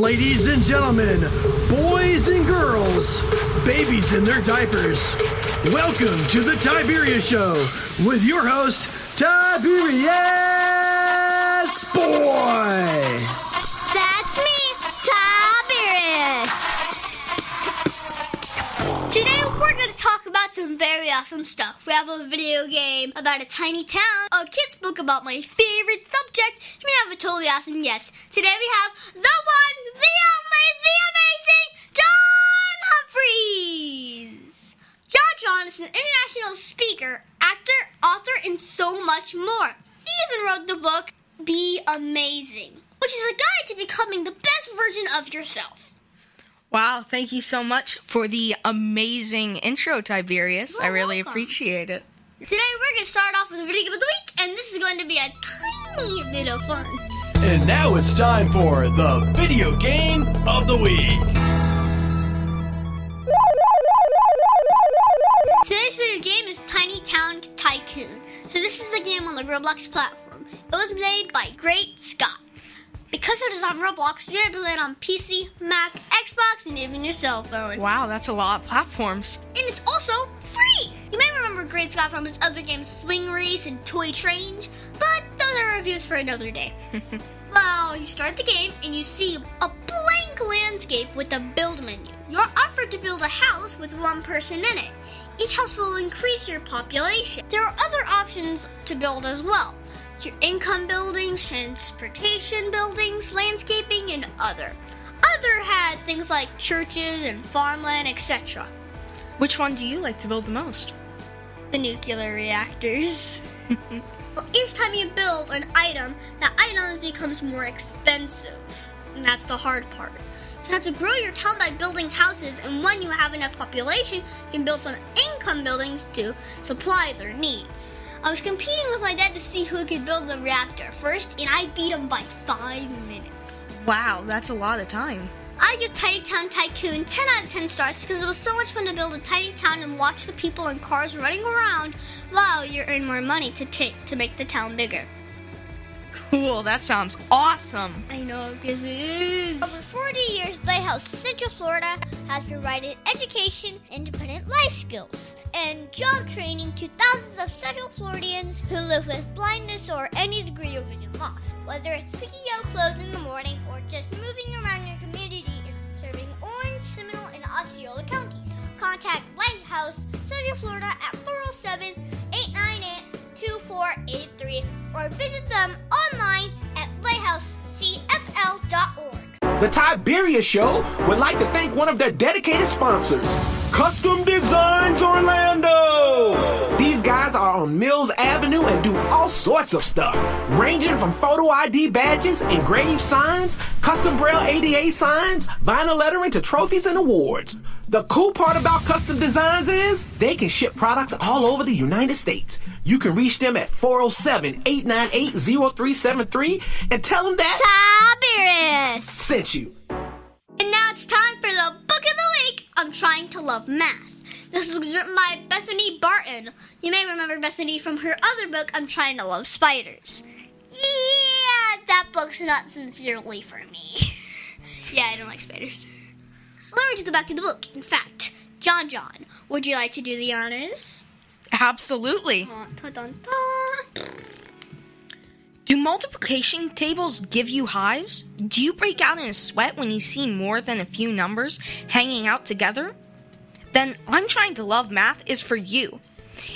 Ladies and gentlemen, boys and girls, babies in their diapers, welcome to the Tiberius Show with your host, Tiberius Boy. That's me, Tiberius. Today we're going to talk about some very awesome stuff. We have a video game about a tiny town, a kid's book about my favorite subject, and we have a totally awesome guest. Today we have the one, the only, the amazing John Humphres. JohnJohn is an international speaker, actor, author, and so much more. He even wrote the book, Be Amazing, which is a guide to becoming the best version of yourself. Wow, thank you so much for the amazing intro, Tiberius. I really appreciate it. Today we're going to start off with the video game of the week, and this is going to be a tiny bit of fun. And now it's time for the video game of the week. Today's video game is Tiny Town Tycoon. So this is a game on the Roblox platform. It was made by Great Scott. Because it is on Roblox, you're able to play it on PC, Mac, Xbox, and even your cell phone. Wow, that's a lot of platforms. And it's also free! You may remember Great Scott from its other games Swing Race and Toy Train, but those are reviews for another day. Well, you start the game and you see a blank landscape with a build menu. You're offered to build a house with one person in it. Each house will increase your population. There are other options to build as well. Your income buildings, transportation buildings, landscaping, and other. Other had things like churches and farmland, etc. Which one do you like to build the most? The nuclear reactors. Well, each time you build an item, that item becomes more expensive. And that's the hard part. So you have to grow your town by building houses, and when you have enough population, you can build some income buildings to supply their needs. I was competing with my dad to see who could build the reactor first, and I beat him by 5 minutes. Wow, that's a lot of time. I give Tiny Town Tycoon 10 out of 10 stars because it was so much fun to build a tiny town and watch the people and cars running around while you earn more money to make the town bigger. Cool, that sounds awesome. I know, because it is. Over 40 years, Lighthouse Central Florida has provided education, independent life skills, and job training to thousands of Central Floridians who live with blindness or any degree of vision loss. Whether it's picking out clothes in the morning or just moving around your community and serving Orange, Seminole, and Osceola counties. Contact Lighthouse Central Florida at 407-898-2483 or visit them online at lighthousecfl.org. The Tiberius Show would like to thank one of their dedicated sponsors, Custom Designs Orlando. These guys are on Mills Avenue and do all sorts of stuff, ranging from photo ID badges, engraved signs, custom braille ADA signs, vinyl lettering to trophies and awards. The cool part about Custom Designs is they can ship products all over the United States. You can reach them at 407-898-0373 and tell them that Tiberius sent you. And now it's time for the book of the week. I'm trying to love math. This was written by Bethany Barton. You may remember Bethany from her other book, I'm Trying to Love Spiders. Yeah, that book's not sincerely for me. Yeah, I don't like spiders. Let me to the back of the book. In fact, JohnJohn, would you like to do the honors? Absolutely. Dun, dun, dun. Do multiplication tables give you hives? Do you break out in a sweat when you see more than a few numbers hanging out together? Then I'm Trying to Love Math is for you.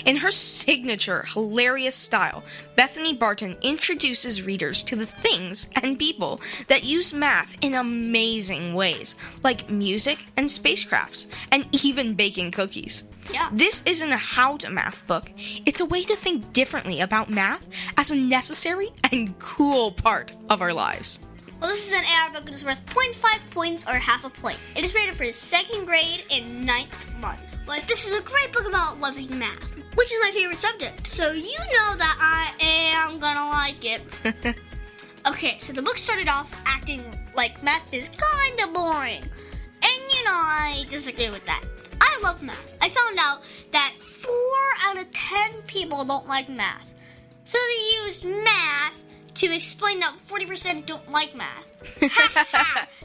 In her signature, hilarious style, Bethany Barton introduces readers to the things and people that use math in amazing ways, like music and spacecrafts, and even baking cookies. Yeah. This isn't a how-to math book. It's a way to think differently about math as a necessary and cool part of our lives. Well, this is an AR book that is worth 0.5 points or half a point. It is rated for 2nd grade in 9th month. But this is a great book about loving math, which is my favorite subject. So you know that I am gonna like it. Okay, so the book started off acting like math is kinda boring. And you know, I disagree with that. I love math. I found out that 4 out of 10 people don't like math. So they used math to explain that 40% don't like math.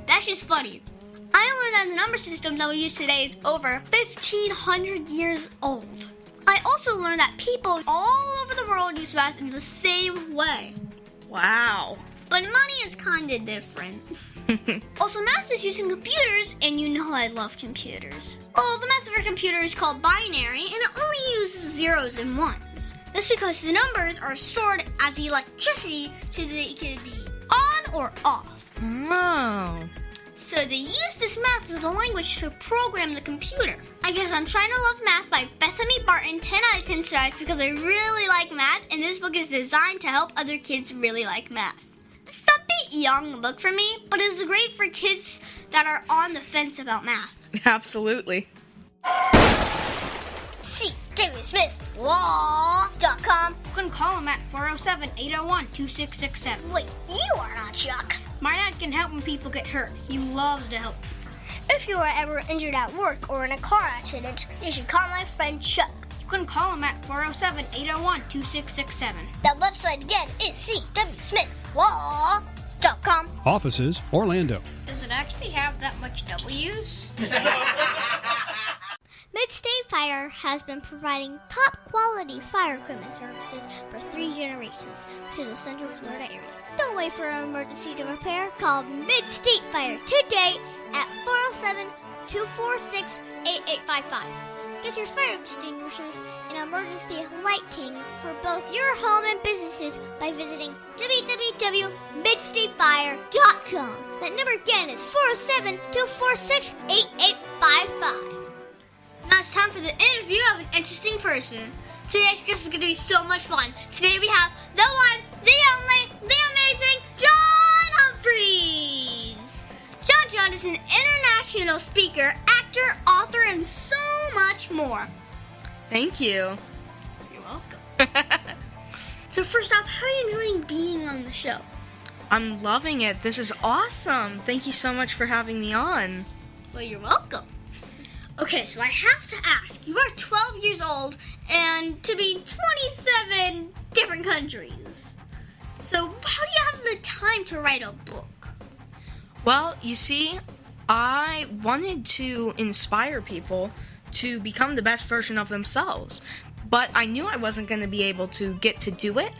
That's just funny. I learned that the number system that we use today is over 1,500 years old. I also learned that people all over the world use math in the same way. Wow. But money is kind of different. Also, math is used in computers, and you know I love computers. Well, the math of a computer is called binary, and it only uses zeros and ones. That's because the numbers are stored as electricity so that it can be on or off. Oh. So they use this math as a language to program the computer. I guess I'm Trying to Love Math by Bethany Barton, 10 out of 10 stars because I really like math, and this book is designed to help other kids really like math. It's a bit young book for me, but it's great for kids that are on the fence about math. Absolutely. See David Smith Law.com. You can call him at 407-801-2667. Wait, you are not Chuck. My dad can help when people get hurt. He loves to help. If you are ever injured at work or in a car accident, you should call my friend Chuck. You can call him at 407-801-2667. That website again is cwsmithlaw.com. Offices, Orlando. Does it actually have that much W's? Mid-State Fire has been providing top-quality fire equipment services for 3 generations to the Central Florida area. Don't wait for an emergency to repair. Call Mid-State Fire today at 407-246-8855. Get your fire extinguishers and emergency lighting for both your home and businesses by visiting www.midstatefire.com. That number again is 407-246-8855. Now it's time for the interview of an interesting person. Today's guest is going to be so much fun. Today we have the one, the only, the amazing John Humphres. JohnJohn is an international speaker, actor, author, and so much more. Thank you. You're welcome. So first off, how are you enjoying being on the show? I'm loving it. This is awesome. Thank you so much for having me on. Well, you're welcome. Okay, so I have to ask, you are 12 years old and to be in 27 different countries. So how do you have the time to write a book? Well, you see, I wanted to inspire people to become the best version of themselves, but I knew I wasn't going to be able to get to do it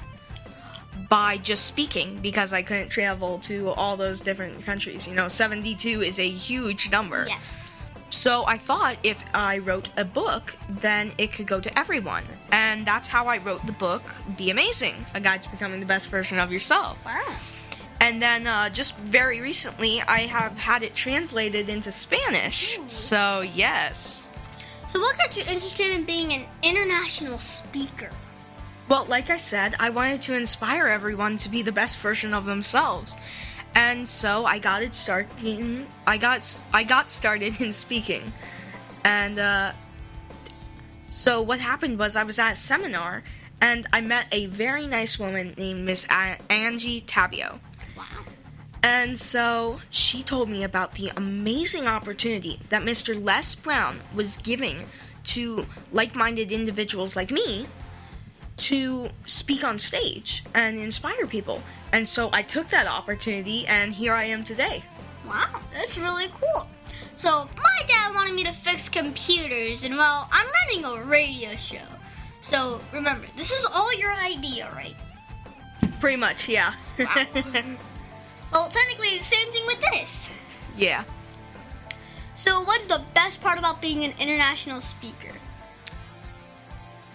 by just speaking because I couldn't travel to all those different countries. 72 is a huge number. Yes. So I thought if I wrote a book, then it could go to everyone. And that's how I wrote the book, Be Amazing, A Guide to Becoming the Best Version of Yourself. Wow. And then just very recently, I have had it translated into Spanish. Ooh. So, yes. So what got you interested in being an international speaker? Well, like I said, I wanted to inspire everyone to be the best version of themselves. And so I got started in speaking. And so what happened was I was at a seminar and I met a very nice woman named Miss Angie Tabio. Wow. And so she told me about the amazing opportunity that Mr. Les Brown was giving to like-minded individuals like me to speak on stage and inspire people. And so I took that opportunity, and here I am today. Wow, that's really cool. So my dad wanted me to fix computers, and well, I'm running a radio show. So remember, this is all your idea, right? Pretty much, yeah. Wow. Well, technically the same thing with this. Yeah. So what's the best part about being an international speaker?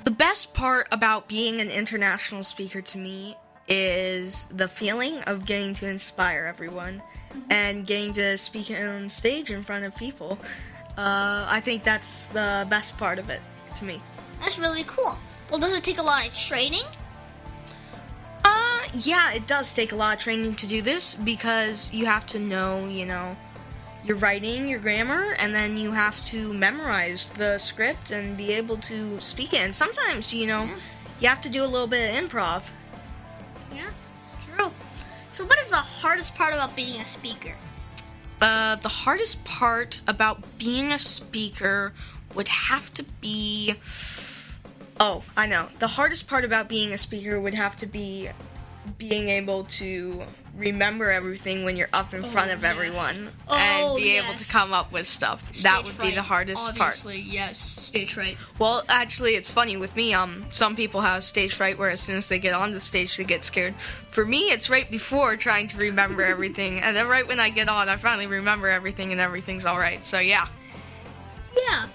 The best part about being an international speaker to me is the feeling of getting to inspire everyone and getting to speak on stage in front of people. I think that's the best part of it to me. That's really cool. Well, does it take a lot of training? Yeah, it does take a lot of training to do this because you have to know, your writing, your grammar, and then you have to memorize the script and be able to speak it. And sometimes, you have to do a little bit of improv. Yeah, it's true. So what is the hardest part about being a speaker? The hardest part about being a speaker would have to be... Oh, I know. The hardest part about being a speaker would have to be being able to remember everything when you're up in front of everyone and be able to come up with stuff. That would be the hardest part. Obviously, yes, stage fright. Well, actually, it's funny with me. Some people have stage fright where as soon as they get on the stage, they get scared. For me, it's right before trying to remember everything, and then right when I get on, I finally remember everything, and everything's all right. So yeah. Yeah.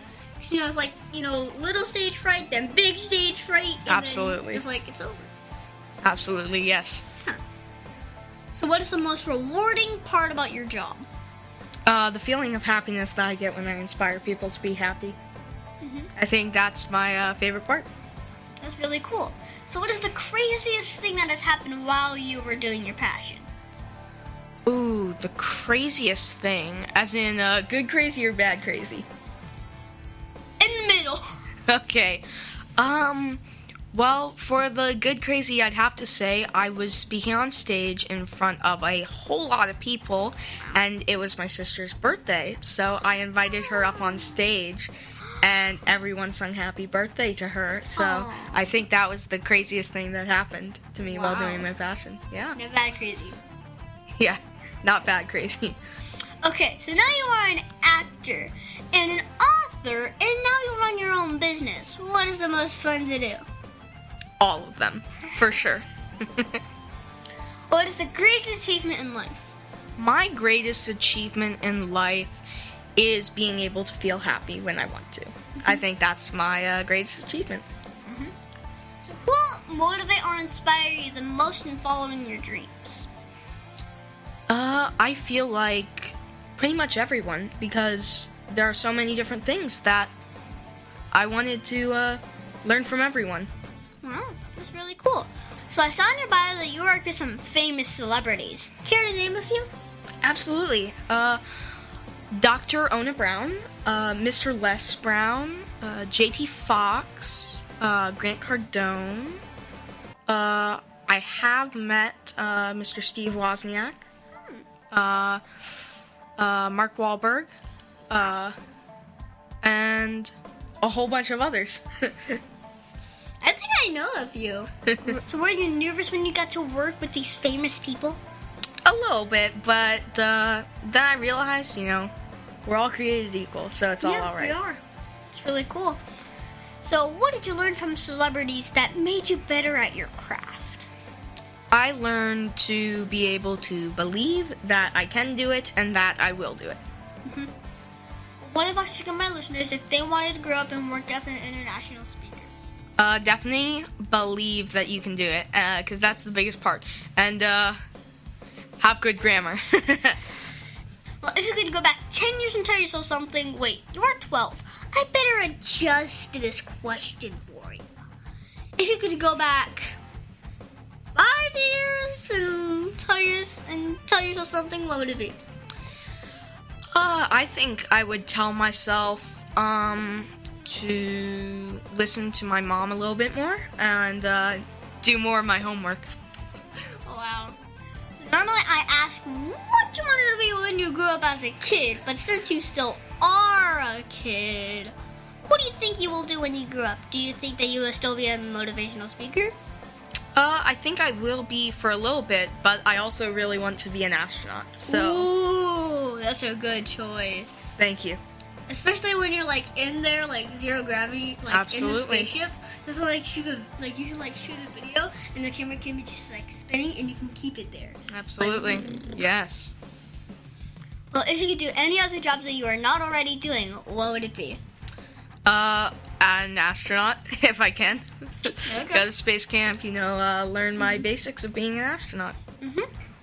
You know, it's like, little stage fright, then big stage fright. And Absolutely. Then it's like, it's over. Absolutely, yes. So what is the most rewarding part about your job? The feeling of happiness that I get when I inspire people to be happy. I think that's my favorite part. That's really cool. So what is the craziest thing that has happened while you were doing your passion? Ooh, the craziest thing. As in, good crazy or bad crazy? In the middle. Okay. Well, for the good crazy, I'd have to say I was speaking on stage in front of a whole lot of people, and it was my sister's birthday, so I invited her up on stage, and everyone sung happy birthday to her, so Aww. I think that was the craziest thing that happened to me while Wow. doing my passion. Yeah. Not bad crazy. Yeah, not bad crazy. Okay, so now you are an actor and an author, and now you run your own business. What is the most fun to do? All of them, for sure. What is the greatest achievement in life? My greatest achievement in life is being able to feel happy when I want to. I think that's my greatest achievement. So who will motivate or inspire you the most in following your dreams? I feel like pretty much everyone, because there are so many different things that I wanted to learn from everyone. Wow, that's really cool. So I saw in your bio that you worked with some famous celebrities. Care to name a few? Absolutely. Dr. Ona Brown, Mr. Les Brown, JT Fox, Grant Cardone. I have met Mr. Steve Wozniak, Mark Wahlberg, and a whole bunch of others. I think I know a few. So were you nervous when you got to work with these famous people? A little bit, but then I realized, we're all created equal, so it's all right. We are. It's really cool. So what did you learn from celebrities that made you better at your craft? I learned to be able to believe that I can do it and that I will do it. What advice would you give my listeners if they wanted to grow up and work as an international speaker? Definitely believe that you can do it, because that's the biggest part. And have good grammar. Well, if you could go back 10 years and tell yourself something, wait, you are 12. I better adjust this question for you. If you could go back 5 years and tell yourself something, what would it be? I think I would tell myself to listen to my mom a little bit more and do more of my homework. Oh, wow. So normally I ask what you wanted to be when you grew up as a kid, but since you still are a kid, what do you think you will do when you grow up? Do you think that you will still be a motivational speaker? I think I will be for a little bit, but I also really want to be an astronaut. So, ooh, that's a good choice. thank you. Especially when you're like in there, like zero gravity, like Absolutely. in the spaceship. Just like shoot a video, and the camera can be just like spinning, and you can keep it there. Absolutely. Yes. Well, if you could do any other jobs that you are not already doing, what would it be? An astronaut, if I can. Okay. Go to space camp, learn my basics of being an astronaut.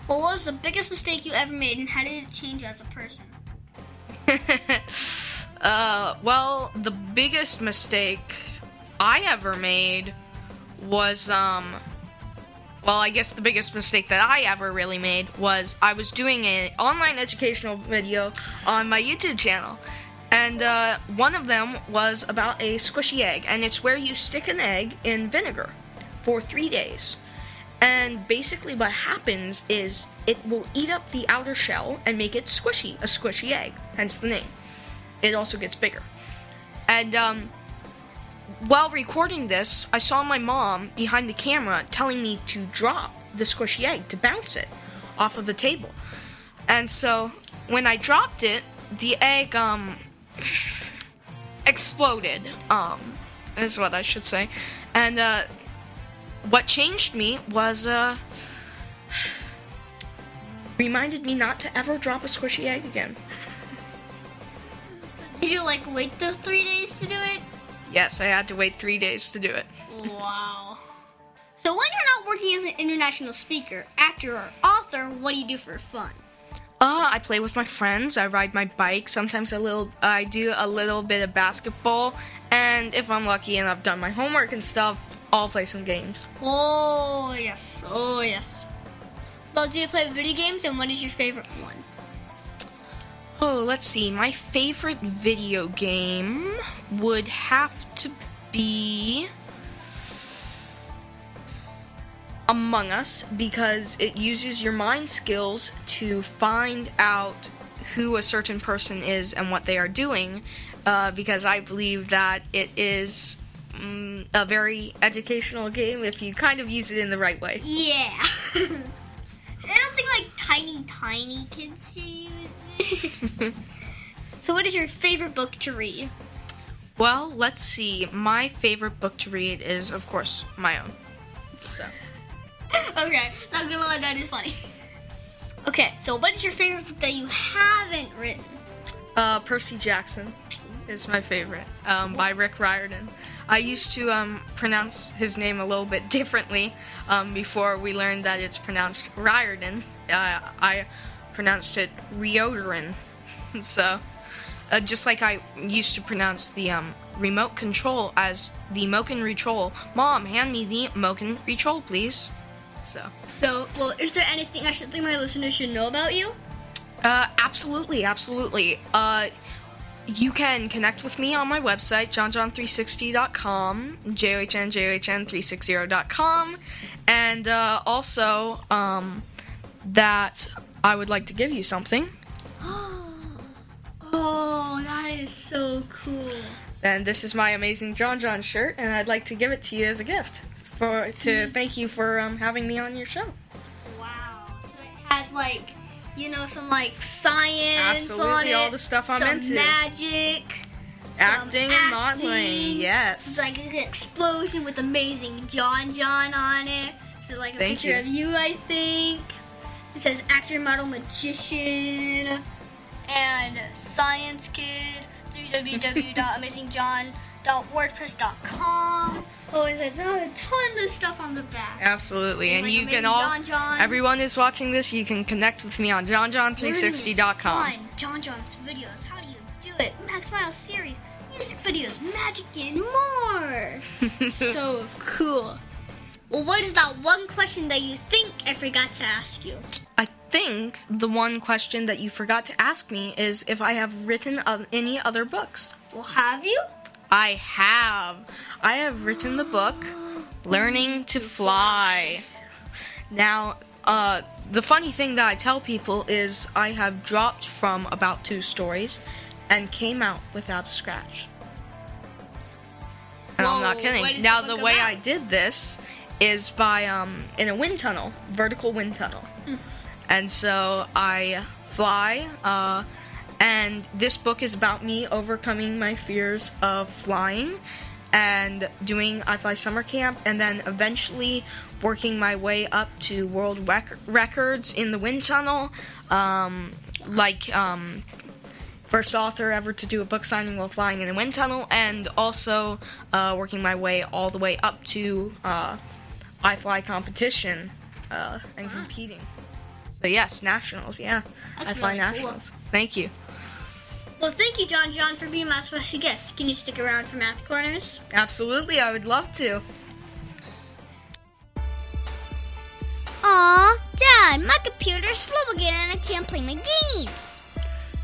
Well, what was the biggest mistake you ever made, and how did it change you as a person? Well, the biggest mistake I ever made was, I guess the biggest mistake that I ever really made was I was doing an online educational video on my YouTube channel. And one of them was about a squishy egg, and it's where you stick an egg in vinegar for 3 days. And basically what happens is it will eat up the outer shell and make it squishy, a squishy egg, hence the name. It also gets bigger. And while recording this, I saw my mom behind the camera telling me to drop the squishy egg to bounce it off of the table. And so when I dropped it, the egg exploded, is what I should say. And what changed me was reminded me not to ever drop a squishy egg again. Did you wait the 3 days to do it? Yes, I had to wait 3 days to do it. Wow. So when you're not working as an international speaker, actor, or author, what do you do for fun? I play with my friends. I ride my bike. Sometimes I do a little bit of basketball, and if I'm lucky and I've done my homework and stuff, I'll play some games. Oh yes, oh yes. Well, do you play video games, and what is your favorite one? Oh, let's see. My favorite video game would have to be Among Us, because it uses your mind skills to find out who a certain person is and what they are doing, because I believe that it is a very educational game if you kind of use it in the right way. Yeah. I don't think tiny kids should use it. So what is your favorite book to read? Well, let's see. My favorite book to read is, of course, my own. So. Okay, not gonna lie, that is funny. Okay, so what is your favorite book that you haven't written? Percy Jackson is my favorite, by Rick Riordan. I used to pronounce his name a little bit differently before we learned that it's pronounced Riordan. I pronounced it Rioderin. So, just like I used to pronounce the remote control as the Moken Retrol. Mom, hand me the Moken Retrol, please. So, well, is there anything I should think my listeners should know about you? Absolutely. You can connect with me on my website, JohnJohn360.com, JohnJohn360.com, and also that I would like to give you something. Oh, that is so cool. And this is my Amazing JohnJohn shirt, and I'd like to give it to you as a gift to thank you for having me on your show. Wow. So it has some science Absolutely, on it. all the stuff I'm into. Some magic. Acting and modeling, yes. It's an explosion with Amazing JohnJohn on it. So a picture of you, I think. It says actor, model, magician, and science kid. www.amazingjohn.wordpress.com. Oh, there's tons of stuff on the back. Absolutely, and you can JohnJohn. everyone is watching this, you can connect with me on JohnJohn360.com. Find JohnJohn's videos. How do you do it? Max Miles series, music videos, magic, and more. So cool. Well, what is that one question that you think I forgot to ask you? I think the one question that you forgot to ask me is if I have written any other books. Well, have you? I have. I have written the book, Learning to Fly. Now, the funny thing that I tell people is I have dropped from about 2 stories and came out without a scratch. And I'm not kidding. Now, the way I did this is by, in a wind tunnel, vertical wind tunnel. And so I fly, and this book is about me overcoming my fears of flying and doing iFly summer camp, and then eventually working my way up to world records in the wind tunnel, first author ever to do a book signing while flying in a wind tunnel, and also working my way all the way up to iFly competition and competing. So yes, nationals, yeah. That's iFly really nationals. Cool. Thank you. Well, thank you, JohnJohn, for being my special guest. Can you stick around for Math Corners? Absolutely, I would love to. Aw, Dad, my computer's slow again and I can't play my games.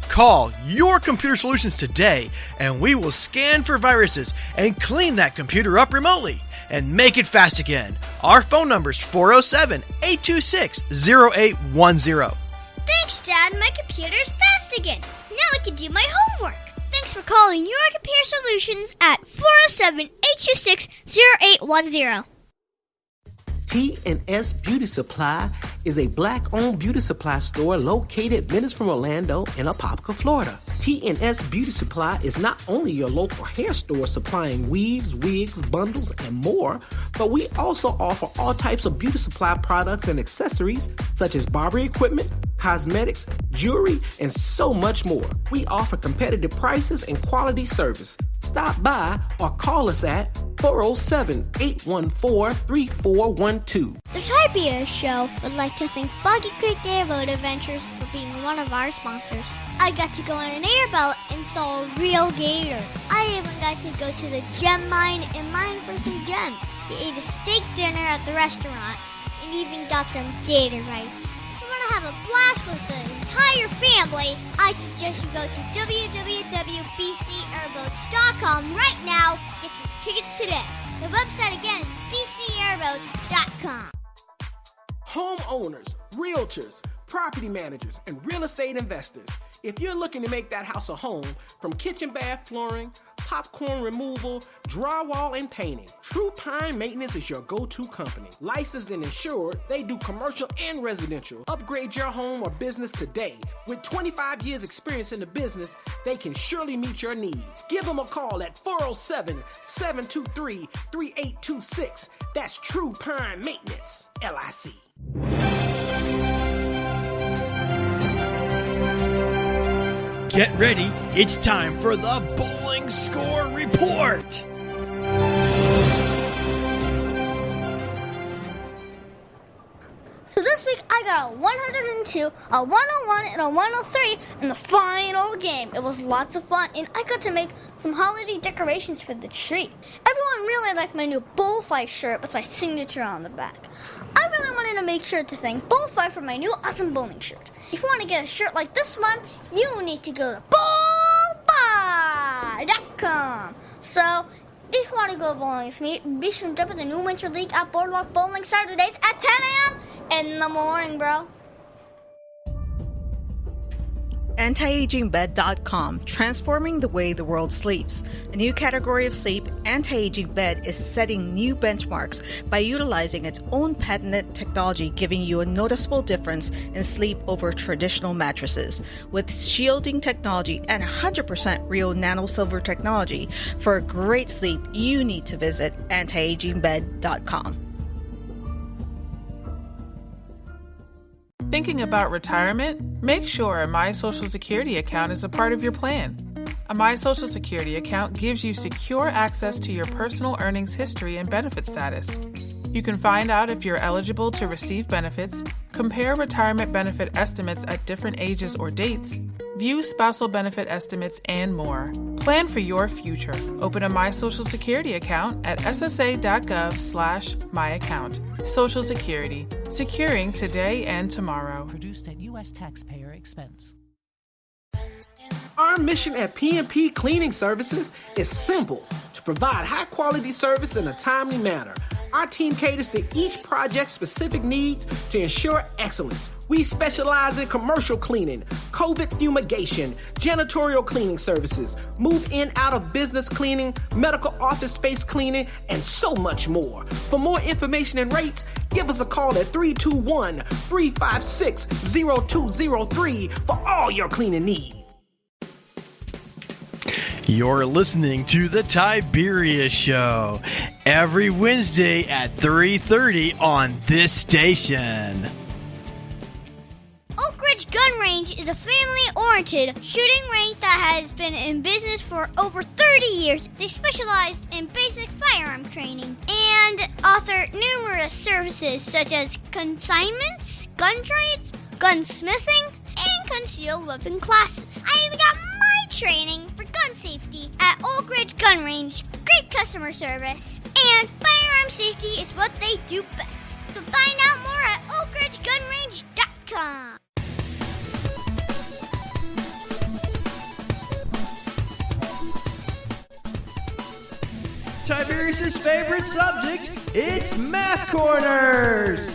Call your computer solutions today, and we will scan for viruses and clean that computer up remotely and make it fast again. Our phone number is 407-826-0810. Thanks, Dad. My computer's fast again. Now I can do my homework. Thanks for calling your computer solutions at 407-826-0810. Tns Beauty Supply is a black-owned beauty supply store located minutes from Orlando in Apopka, Florida. Tns Beauty Supply is not only your local hair store supplying weaves, wigs, bundles, and more, but we also offer all types of beauty supply products and accessories such as barber equipment, cosmetics, jewelry, and so much more. We offer competitive prices and quality service. Stop by or call us at 407-814-3412. The Tiberius Show would like to thank Boggy Creek Airboat Adventures for being one of our sponsors. I got to go on an airboat and saw a real gator. I even got to go to the gem mine and mine for some gems. We ate a steak dinner at the restaurant and even got some gator rights. If you want to have a blast with the entire family, I suggest you go to www.bcairboats.com right now. Get your tickets today. The website again is bcairboats.com. Homeowners, realtors, property managers, and real estate investors. If you're looking to make that house a home, from kitchen bath flooring, popcorn removal, drywall, and painting, True Pine Maintenance is your go-to company. Licensed and insured, they do commercial and residential. Upgrade your home or business today. With 25 years experience in the business, they can surely meet your needs. Give them a call at 407-723-3826. That's True Pine Maintenance, LIC. Get ready, it's time for the Bowling Score Report. So this week I got a 102, a 101, and a 103 in the final game. It was lots of fun, and I got to make some holiday decorations for the tree. Everyone really liked my new Bullfight shirt with my signature on the back. I really wanted to make sure to thank Bullfight for my new awesome bowling shirt. If you want to get a shirt like this one, you need to go to bullfight.com. So, if you want to go bowling with me, be sure to jump in the new Winter League at Boardwalk Bowling Saturdays at 10 a.m. in the morning, bro. Antiagingbed.com, transforming the way the world sleeps. A new category of sleep, anti-aging bed is setting new benchmarks by utilizing its own patented technology, giving you a noticeable difference in sleep over traditional mattresses. With shielding technology and 100% real nano-silver technology, for a great sleep, you need to visit antiagingbed.com. Thinking about retirement? Make sure a My Social Security account is a part of your plan. A My Social Security account gives you secure access to your personal earnings history and benefit status. You can find out if you're eligible to receive benefits, compare retirement benefit estimates at different ages or dates, view spousal benefit estimates, and more. Plan for your future. Open a My Social Security account at ssa.gov/myaccount. Social Security, securing today and tomorrow. Produced at U.S. taxpayer expense. Our mission at P&P Cleaning Services is simple: to provide high-quality service in a timely manner. Our team caters to each project's specific needs to ensure excellence. We specialize in commercial cleaning, COVID fumigation, janitorial cleaning services, move-in out-of-business cleaning, medical office space cleaning, and so much more. For more information and rates, give us a call at 321-356-0203 for all your cleaning needs. You're listening to The Tiberius Show every Wednesday at 3:30 on this station. Oak Ridge Gun Range is a family-oriented shooting range that has been in business for over 30 years. They specialize in basic firearm training and offer numerous services such as consignments, gun trades, gunsmithing, and concealed weapon classes. I even got my training for gun safety at Oak Ridge Gun Range. Great customer service, and firearm safety is what they do best. So find out more at oakridgegunrange.com. Tiberius' favorite subject, it's Math Corners!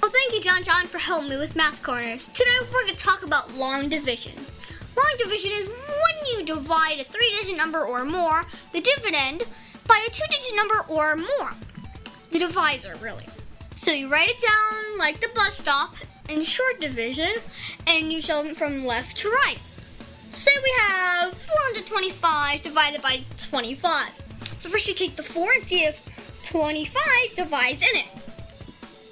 Well, thank you, John, for helping me with Math Corners. Today we're going to talk about long division. Long division is when you divide a 3-digit number or more, the dividend by a 2-digit number or more. The divisor, really. So you write it down like the bus stop in short division, and you show them from left to right. Say we have 425 divided by 25. So first you take the 4 and see if 25 divides in it.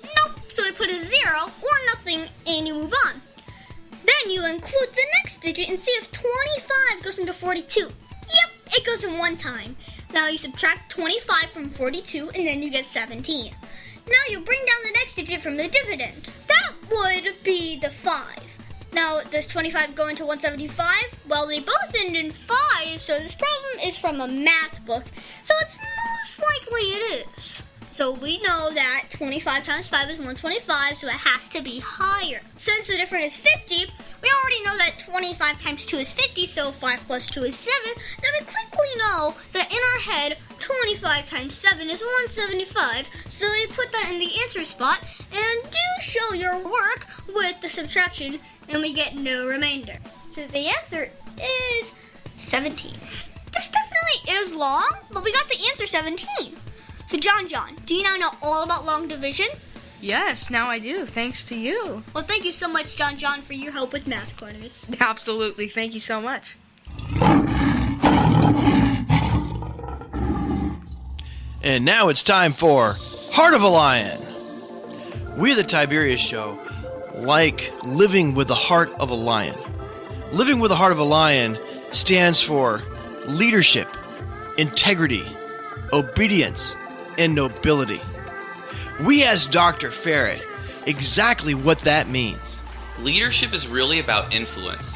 Nope, so we put a 0 or nothing and you move on. Then you include the next digit and see if 25 goes into 42. Yep, it goes in one time. Now you subtract 25 from 42 and then you get 17. Now you bring down the next digit from the dividend. That would be the 5. Now, does 25 go into 175? Well, they both end in 5, so this problem is from a math book, so it's most likely it is. So we know that 25 times 5 is 125, so it has to be higher. Since the difference is 50, we already know that 25 times 2 is 50, so 5 plus 2 is 7. Then we quickly know that in our head, 25 times 7 is 175, so we put that in the answer spot and do show your work with the subtraction, and we get no remainder. So the answer is 17. This definitely is long, but we got the answer 17. So John, do you now know all about long division? Yes, now I do, thanks to you. Well, thank you so much, John, for your help with math quiz. Absolutely, thank you so much. And now it's time for Heart of a Lion. We, the Tiberius Show, like living with the heart of a lion. Living with the heart of a lion stands for leadership, integrity, obedience, and nobility. We asked Dr. Ferret exactly what that means. Leadership is really about influence.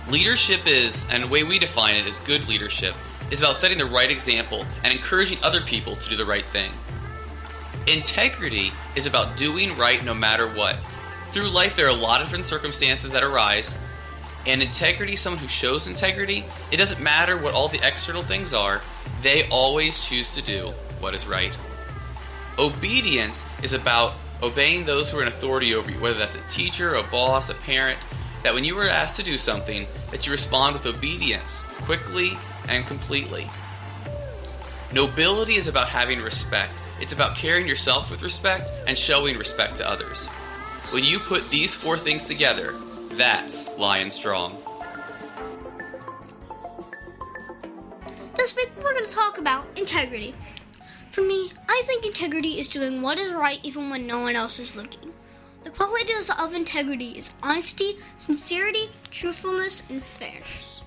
Leadership is, and the way we define it is good leadership, is about setting the right example and encouraging other people to do the right thing. Integrity is about doing right no matter what. Through life, there are a lot of different circumstances that arise, and integrity, someone who shows integrity, it doesn't matter what all the external things are, they always choose to do what is right. Obedience is about obeying those who are in authority over you, whether that's a teacher, a boss, a parent, that when you are asked to do something, that you respond with obedience, quickly and completely. Nobility is about having respect. It's about carrying yourself with respect and showing respect to others. When you put these 4 things together, that's Lion Strong. This week we're going to talk about integrity. For me, I think integrity is doing what is right even when no one else is looking. The qualities of integrity is honesty, sincerity, truthfulness, and fairness.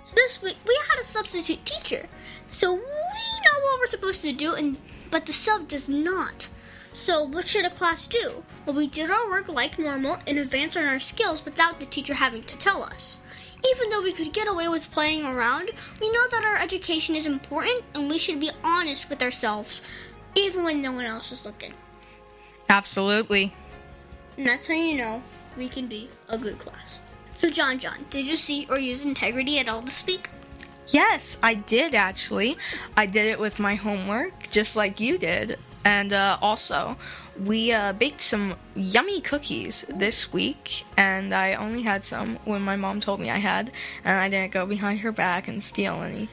So this week we had a substitute teacher, so we know what we're supposed to do, but the sub does not. So what should a class do? Well, we did our work like normal and advanced on our skills without the teacher having to tell us. Even though we could get away with playing around, we know that our education is important and we should be honest with ourselves, even when no one else is looking. Absolutely. And that's how you know we can be a good class. So John, did you see or use integrity at all this week? Yes, I did actually. I did it with my homework, just like you did. And also, we baked some yummy cookies this week, and I only had some when my mom told me I had, and I didn't go behind her back and steal any.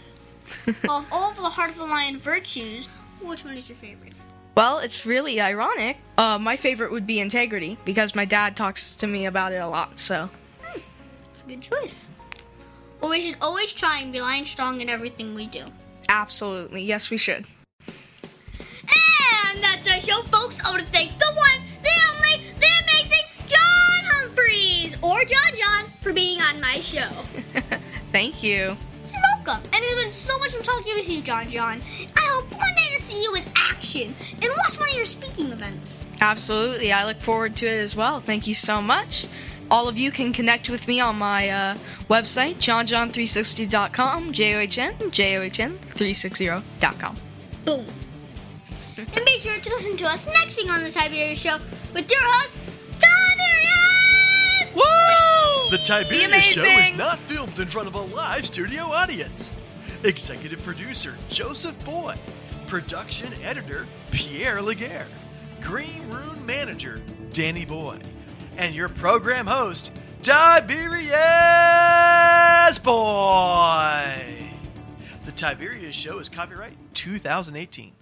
Of all of the Heart of a Lion virtues, which one is your favorite? Well, it's really ironic. My favorite would be integrity, because my dad talks to me about it a lot, so. That's a good choice. Well, we should always try and be lion strong in everything we do. Absolutely, yes we should. And that's our show, folks. I want to thank the one, the only, the amazing John Humphres, or John, for being on my show. Thank you. You're welcome. And it's been so much fun talking with you, John. I hope one day to see you in action and watch one of your speaking events. Absolutely. I look forward to it as well. Thank you so much. All of you can connect with me on my website, JohnJohn360.com, JohnJohn360.com. Boom. And be sure to listen to us next week on the Tiberius Show with your host, Tiberius! Woo! The Tiberius Show is not filmed in front of a live studio audience. Executive producer, Joseph Boy. Production editor, Pierre Laguerre. Green Room manager, Danny Boy. And your program host, Tiberius Boy. The Tiberius Show is copyright 2018.